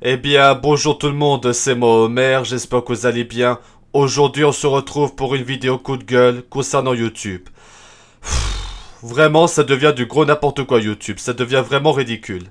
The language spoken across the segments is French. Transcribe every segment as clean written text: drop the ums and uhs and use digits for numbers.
Eh bien, bonjour tout le monde, c'est moi Homer, j'espère que vous allez bien. Aujourd'hui, on se retrouve pour une vidéo coup de gueule concernant YouTube. Vraiment, ça devient du gros n'importe quoi YouTube, ça devient vraiment ridicule.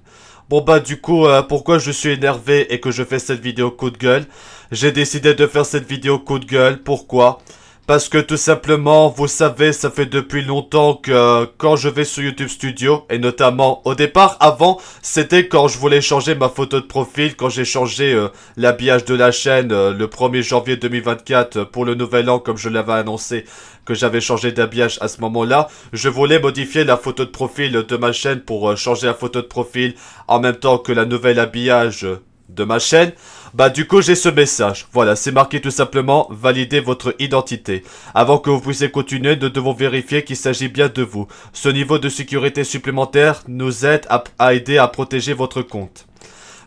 Bon bah du coup, pourquoi je suis énervé et que je fais cette vidéo coup de gueule? J'ai décidé de faire cette vidéo coup de gueule, pourquoi? Parce que tout simplement, vous savez, ça fait depuis longtemps que quand je vais sur YouTube Studio, et notamment au départ, avant, c'était quand je voulais changer ma photo de profil, quand j'ai changé l'habillage de la chaîne le 1er janvier 2024 pour le nouvel an, comme je l'avais annoncé, que j'avais changé d'habillage à ce moment-là. Je voulais modifier la photo de profil de ma chaîne pour changer la photo de profil en même temps que la nouvelle habillage de ma chaîne. Bah du coup j'ai ce message, voilà c'est marqué tout simplement valider votre identité. Avant que vous puissiez continuer, nous devons vérifier qu'il s'agit bien de vous. Ce niveau de sécurité supplémentaire nous aide à aider à protéger votre compte.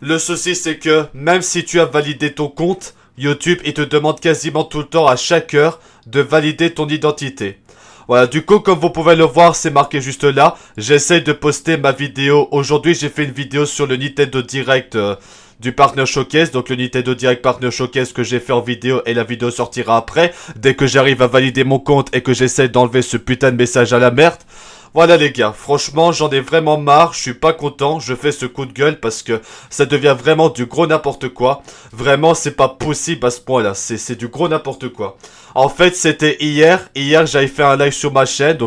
Le souci c'est que même si tu as validé ton compte, YouTube il te demande quasiment tout le temps à chaque heure de valider ton identité. Voilà, du coup, comme vous pouvez le voir, c'est marqué juste là. J'essaye de poster ma vidéo. Aujourd'hui, j'ai fait une vidéo sur le Nintendo Direct du Partner Showcase. Donc, le Nintendo Direct Partner Showcase que j'ai fait en vidéo et la vidéo sortira après. Dès que j'arrive à valider mon compte et que j'essaye d'enlever ce putain de message à la merde. Voilà les gars, franchement j'en ai vraiment marre, je suis pas content, je fais ce coup de gueule parce que ça devient vraiment du gros n'importe quoi. Vraiment c'est pas possible à ce point là, c'est du gros n'importe quoi. En fait c'était hier j'avais fait un live sur ma chaîne,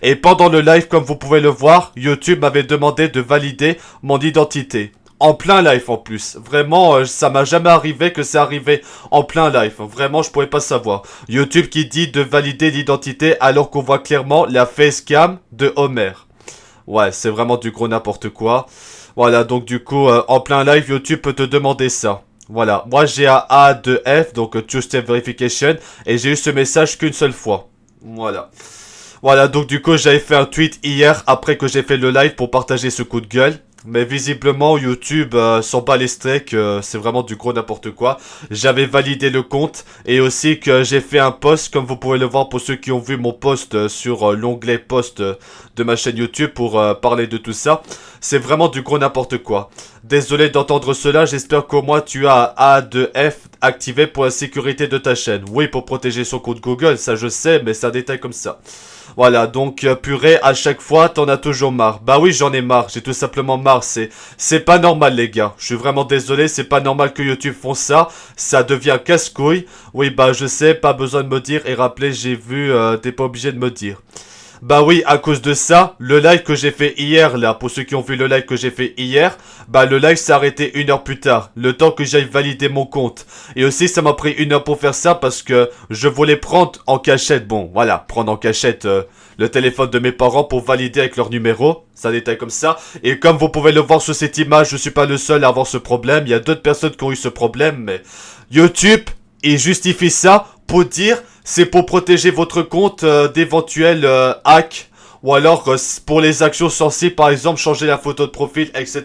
et pendant le live comme vous pouvez le voir, YouTube m'avait demandé de valider mon identité. En plein live en plus. Vraiment, ça m'a jamais arrivé que c'est arrivé en plein live. Vraiment, je pouvais pas savoir. YouTube qui dit de valider l'identité alors qu'on voit clairement la facecam de Homer. Ouais, c'est vraiment du gros n'importe quoi. Voilà, donc du coup, en plein live, YouTube peut te demander ça. Voilà, moi j'ai un A2F, donc Two-Step Verification, et j'ai eu ce message qu'une seule fois. Voilà. Voilà, donc du coup, j'avais fait un tweet hier après que j'ai fait le live pour partager ce coup de gueule. Mais visiblement, YouTube s'en bat les steaks, c'est vraiment du gros n'importe quoi. J'avais validé le compte et aussi que j'ai fait un post, comme vous pouvez le voir pour ceux qui ont vu mon post sur l'onglet post de ma chaîne YouTube pour parler de tout ça. C'est vraiment du gros n'importe quoi. Désolé d'entendre cela, j'espère qu'au moins tu as A2F activé pour la sécurité de ta chaîne. Oui, pour protéger son compte Google, ça je sais, mais c'est un détail comme ça. Voilà, donc purée, à chaque fois, t'en as toujours marre. Bah oui, j'en ai marre, j'ai tout simplement marre, c'est pas normal les gars. Je suis vraiment désolé, c'est pas normal que YouTube font ça, ça devient casse-couille. Oui, bah je sais, pas besoin de me dire, et rappelez, j'ai vu, t'es pas obligé de me dire. Bah oui, à cause de ça, le live que j'ai fait hier là, pour ceux qui ont vu le live que j'ai fait hier, bah le live s'est arrêté 1 heure plus tard, le temps que j'aille valider mon compte. Et aussi ça m'a pris 1 heure pour faire ça parce que je voulais prendre en cachette, bon voilà, prendre en cachette le téléphone de mes parents pour valider avec leur numéro, ça détaille comme ça. Et comme vous pouvez le voir sur cette image, je suis pas le seul à avoir ce problème, il y a d'autres personnes qui ont eu ce problème, mais YouTube, il justifie ça pour dire c'est pour protéger votre compte d'éventuels hacks ou alors pour les actions sensibles, par exemple changer la photo de profil, etc.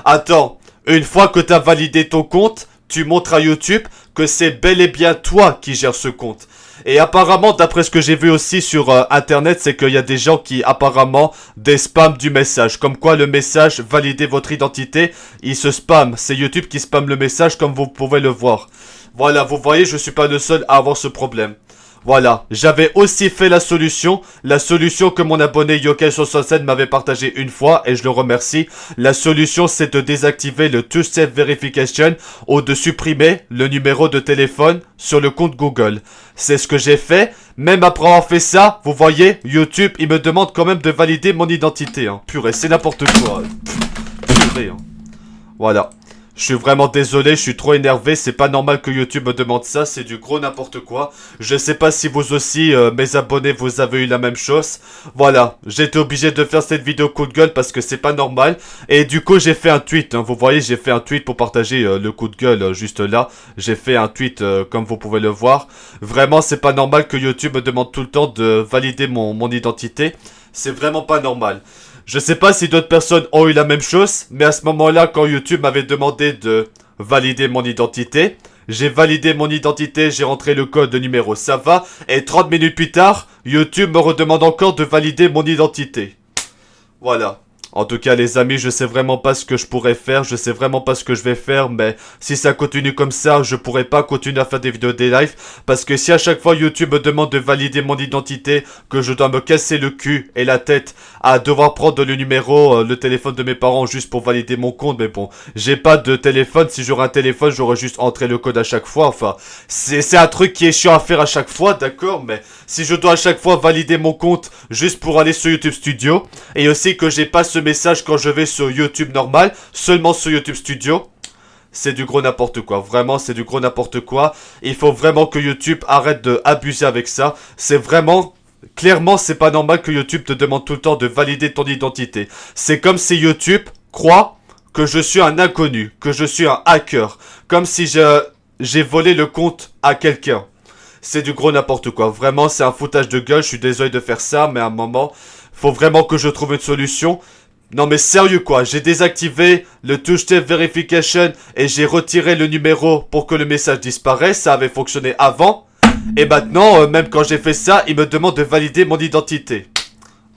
Attends, une fois que tu as validé ton compte, tu montres à YouTube que c'est bel et bien toi qui gères ce compte. Et apparemment, d'après ce que j'ai vu aussi sur internet, c'est qu'il y a des gens qui apparemment des spams du message. Comme quoi le message valider votre identité, il se spam. C'est YouTube qui spam le message comme vous pouvez le voir. Voilà, vous voyez, je suis pas le seul à avoir ce problème. Voilà, j'avais aussi fait la solution que mon abonné Yokai67 m'avait partagé une fois et je le remercie. La solution c'est de désactiver le Two-Step Verification ou de supprimer le numéro de téléphone sur le compte Google. C'est ce que j'ai fait, même après avoir fait ça, vous voyez, YouTube il me demande quand même de valider mon identité. Hein. Purée, c'est n'importe quoi. Purée, hein. Voilà. Je suis vraiment désolé, je suis trop énervé, c'est pas normal que YouTube me demande ça, c'est du gros n'importe quoi. Je sais pas si vous aussi, mes abonnés, vous avez eu la même chose. Voilà, j'ai été obligé de faire cette vidéo coup de gueule parce que c'est pas normal. Et du coup, j'ai fait un tweet, hein. Vous voyez, j'ai fait un tweet pour partager le coup de gueule juste là. J'ai fait un tweet comme vous pouvez le voir. Vraiment, c'est pas normal que YouTube me demande tout le temps de valider mon identité. C'est vraiment pas normal. Je sais pas si d'autres personnes ont eu la même chose, mais à ce moment-là, quand YouTube m'avait demandé de valider mon identité, j'ai validé mon identité, j'ai rentré le code de numéro, ça va, et 30 minutes plus tard, YouTube me redemande encore de valider mon identité. Voilà. En tout cas les amis, je sais vraiment pas ce que je pourrais faire, je sais vraiment pas ce que je vais faire, mais si ça continue comme ça, je pourrais pas continuer à faire des vidéos des lives, parce que si à chaque fois YouTube me demande de valider mon identité, que je dois me casser le cul et la tête à devoir prendre le numéro, le téléphone de mes parents juste pour valider mon compte, mais bon, j'ai pas de téléphone, si j'aurais un téléphone, j'aurais juste entré le code à chaque fois, enfin, c'est un truc qui est chiant à faire à chaque fois, d'accord, mais si je dois à chaque fois valider mon compte juste pour aller sur YouTube Studio, et aussi que j'ai pas ce message quand je vais sur YouTube normal, seulement sur YouTube Studio, c'est du gros n'importe quoi. Vraiment, c'est du gros n'importe quoi. Il faut vraiment que YouTube arrête de abuser avec ça. C'est vraiment... Clairement, c'est pas normal que YouTube te demande tout le temps de valider ton identité. C'est comme si YouTube croit que je suis un inconnu, que je suis un hacker. Comme si j'ai volé le compte à quelqu'un. C'est du gros n'importe quoi. Vraiment, c'est un foutage de gueule. Je suis désolé de faire ça, mais à un moment... Faut vraiment que je trouve une solution. Non mais sérieux quoi, j'ai désactivé le two-step verification et j'ai retiré le numéro pour que le message disparaisse. Ça avait fonctionné avant. Et maintenant, même quand j'ai fait ça, il me demande de valider mon identité.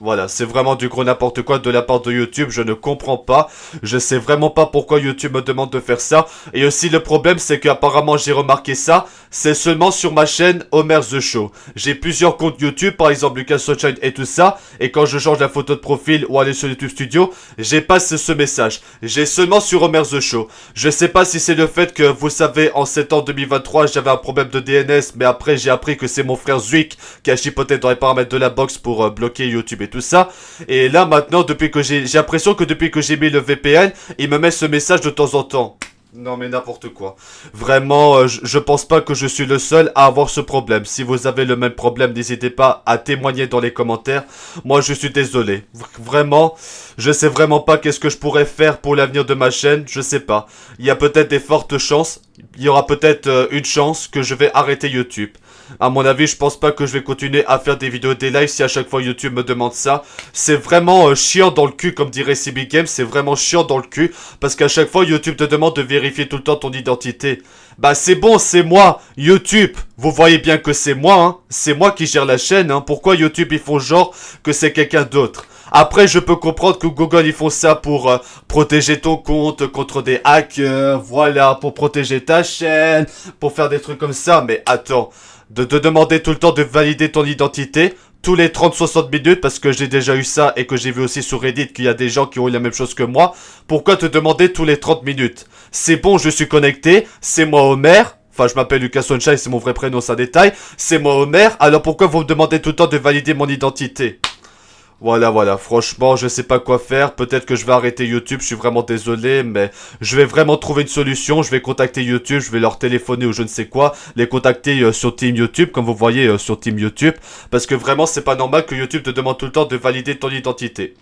Voilà, c'est vraiment du gros n'importe quoi de la part de YouTube, je ne comprends pas. Je sais vraiment pas pourquoi YouTube me demande de faire ça. Et aussi le problème c'est qu'apparemment j'ai remarqué ça, c'est seulement sur ma chaîne Homer The Show. J'ai plusieurs comptes YouTube, par exemple Lucas Sunshine et tout ça. Et quand je change la photo de profil ou aller sur YouTube Studio, j'ai pas ce message. J'ai seulement sur Homer The Show. Je sais pas si c'est le fait que, vous savez, en septembre 2023 j'avais un problème de DNS. Mais après j'ai appris que c'est mon frère Zwick qui a chipoté dans les paramètres de la box pour bloquer YouTube et tout ça. Et là maintenant, depuis que j'ai l'impression que depuis que j'ai mis le VPN, il me met ce message de temps en temps. Non mais n'importe quoi. Vraiment, je pense pas que je suis le seul à avoir ce problème. Si vous avez le même problème, n'hésitez pas à témoigner dans les commentaires. Moi je suis désolé. Vraiment, je sais vraiment pas qu'est-ce que je pourrais faire pour l'avenir de ma chaîne. Je sais pas. Il y a peut-être des fortes chances. Il y aura peut-être une chance que je vais arrêter YouTube. À mon avis, je pense pas que je vais continuer à faire des vidéos, des lives si à chaque fois YouTube me demande ça. C'est vraiment chiant dans le cul, comme dirait CB Games. C'est vraiment chiant dans le cul. Parce qu'à chaque fois, YouTube te demande de vérifier tout le temps ton identité. Bah c'est bon, c'est moi, YouTube. Vous voyez bien que c'est moi, hein. C'est moi qui gère la chaîne, hein. Pourquoi YouTube ils font genre que c'est quelqu'un d'autre? Après, je peux comprendre que Google, ils font ça pour protéger ton compte contre des hackers, voilà, pour protéger ta chaîne, pour faire des trucs comme ça. Mais attends, de te demander tout le temps de valider ton identité, tous les 30-60 minutes, parce que j'ai déjà eu ça et que j'ai vu aussi sur Reddit qu'il y a des gens qui ont eu la même chose que moi, pourquoi te demander tous les 30 minutes? C'est bon, je suis connecté, c'est moi Homer. Enfin, je m'appelle Lucas Sunshine, c'est mon vrai prénom, ça détaille. C'est moi Homer, alors pourquoi vous me demandez tout le temps de valider mon identité? Voilà, franchement, je sais pas quoi faire, peut-être que je vais arrêter YouTube, je suis vraiment désolé, mais je vais vraiment trouver une solution, je vais contacter YouTube, je vais leur téléphoner ou je ne sais quoi, les contacter sur Team YouTube, comme vous voyez sur Team YouTube, parce que vraiment, c'est pas normal que YouTube te demande tout le temps de valider ton identité.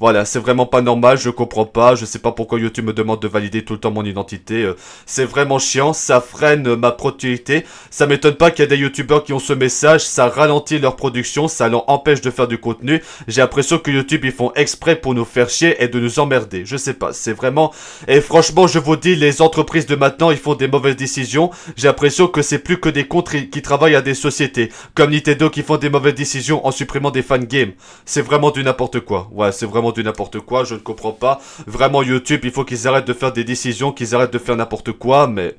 Voilà, c'est vraiment pas normal, je comprends pas, je sais pas pourquoi YouTube me demande de valider tout le temps mon identité, c'est vraiment chiant, ça freine ma productivité, ça m'étonne pas qu'il y a des youtubeurs qui ont ce message, ça ralentit leur production, ça leur empêche de faire du contenu, j'ai l'impression que YouTube ils font exprès pour nous faire chier et de nous emmerder, je sais pas, c'est vraiment, et franchement je vous dis, les entreprises de maintenant ils font des mauvaises décisions, j'ai l'impression que c'est plus que des comptes qui travaillent à des sociétés, comme Nintendo qui font des mauvaises décisions en supprimant des fan games, c'est vraiment du n'importe quoi, ouais c'est vraiment du n'importe quoi, je ne comprends pas. Vraiment YouTube, il faut qu'ils arrêtent de faire des décisions, qu'ils arrêtent de faire n'importe quoi, mais...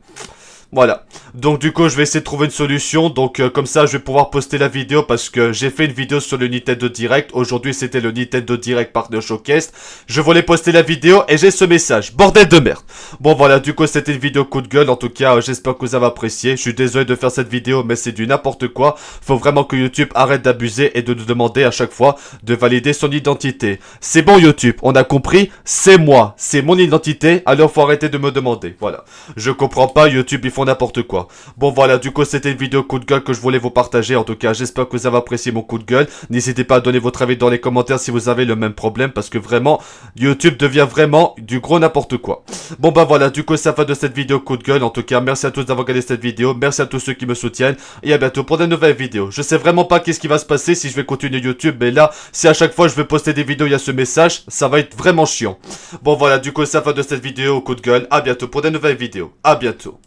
Voilà. Donc du coup, je vais essayer de trouver une solution. Donc comme ça, je vais pouvoir poster la vidéo parce que j'ai fait une vidéo sur le Nintendo Direct. Aujourd'hui, c'était le Nintendo Direct Partner Showcase. Je voulais poster la vidéo et j'ai ce message. Bordel de merde. Bon voilà, du coup, c'était une vidéo coup de gueule. En tout cas, j'espère que vous avez apprécié. Je suis désolé de faire cette vidéo, mais c'est du n'importe quoi. Faut vraiment que YouTube arrête d'abuser et de nous demander à chaque fois de valider son identité. C'est bon YouTube, on a compris. C'est moi, c'est mon identité. Alors faut arrêter de me demander. Voilà. Je comprends pas YouTube, il faut n'importe quoi. Bon voilà, du coup c'était une vidéo coup de gueule que je voulais vous partager. En tout cas, j'espère que vous avez apprécié mon coup de gueule. N'hésitez pas à donner votre avis dans les commentaires si vous avez le même problème, parce que vraiment, YouTube devient vraiment du gros n'importe quoi. Bon bah voilà, du coup c'est la fin de cette vidéo coup de gueule. En tout cas, merci à tous d'avoir regardé cette vidéo. Merci à tous ceux qui me soutiennent. Et à bientôt pour de nouvelles vidéos. Je sais vraiment pas qu'est-ce qui va se passer si je vais continuer YouTube, mais là, si à chaque fois je vais poster des vidéos, il y a ce message, ça va être vraiment chiant. Bon voilà, du coup c'est la fin de cette vidéo coup de gueule. À bientôt pour de nouvelles vidéos. À bientôt.